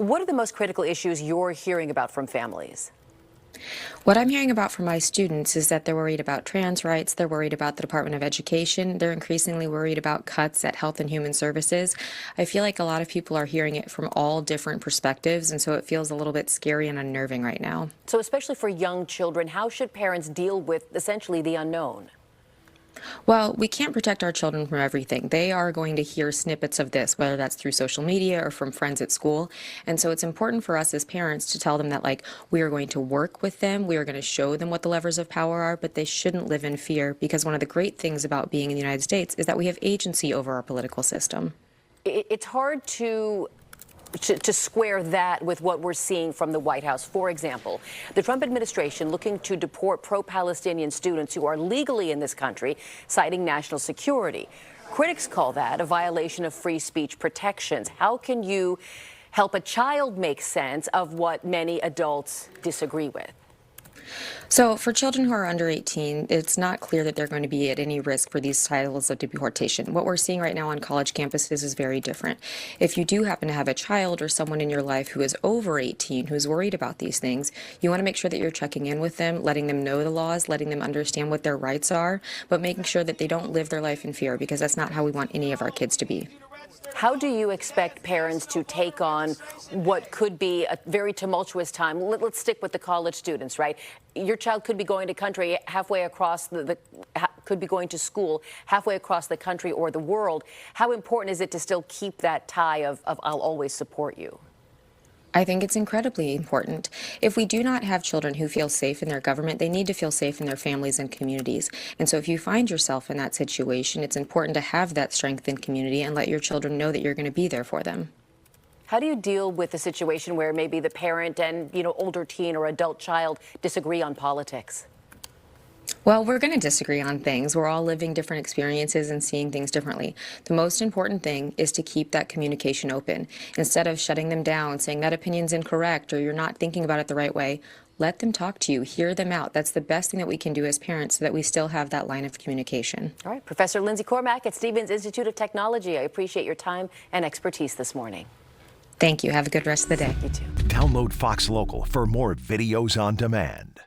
What are the most critical issues you're hearing about from families? What I'm hearing about from my students is that they're worried about trans rights, they're worried about the Department of Education, they're increasingly worried about cuts at Health and Human Services. I feel like a lot of people are hearing it from all different perspectives, and so it feels a little bit scary and unnerving right now. So especially for young children, how should parents deal with essentially the unknown? Well, we can't protect our children from everything. They are going to hear snippets of this, whether that's through social media or from friends at school. And so it's important for us as parents to tell them that, like, we are going to work with them, we are going to show them what the levers of power are, but they shouldn't live in fear, because one of the great things about being in the United States is that we have agency over our political system. It's hard to square that with what we're seeing from the White House. For example, the Trump administration looking to deport pro-Palestinian students who are legally in this country, citing national security. Critics call that a violation of free speech protections. How can you help a child make sense of what many adults disagree with? So for children who are under 18, it's not clear that they're going to be at any risk for these titles of deportation. What we're seeing right now on college campuses is very different. If you do happen to have a child or someone in your life who is over 18, who's worried about these things, you want to make sure that you're checking in with them, letting them know the laws, letting them understand what their rights are, but making sure that they don't live their life in fear, because that's not how we want any of our kids to be. How do you expect parents to take on what could be a very tumultuous time? Let's stick with the college students, right? Your child could be going to country halfway across could be going to school halfway across the country or the world. How important is it to still keep that tie of I'll always support you? I think it's incredibly important. If we do not have children who feel safe in their government, they need to feel safe in their families and communities. And so if you find yourself in that situation, it's important to have that strength in community and let your children know that you're going to be there for them. How do you deal with a situation where maybe the parent and, older teen or adult child disagree on politics? Well, we're going to disagree on things. We're all living different experiences and seeing things differently. The most important thing is to keep that communication open. Instead of shutting them down, saying that opinion's incorrect or you're not thinking about it the right way, let them talk to you, hear them out. That's the best thing that we can do as parents, so that we still have that line of communication. All right, Professor Lindsay Cormack at Stevens Institute of Technology. I appreciate your time and expertise this morning. Thank you. Have a good rest of the day. You too. Download Fox Local for more videos on demand.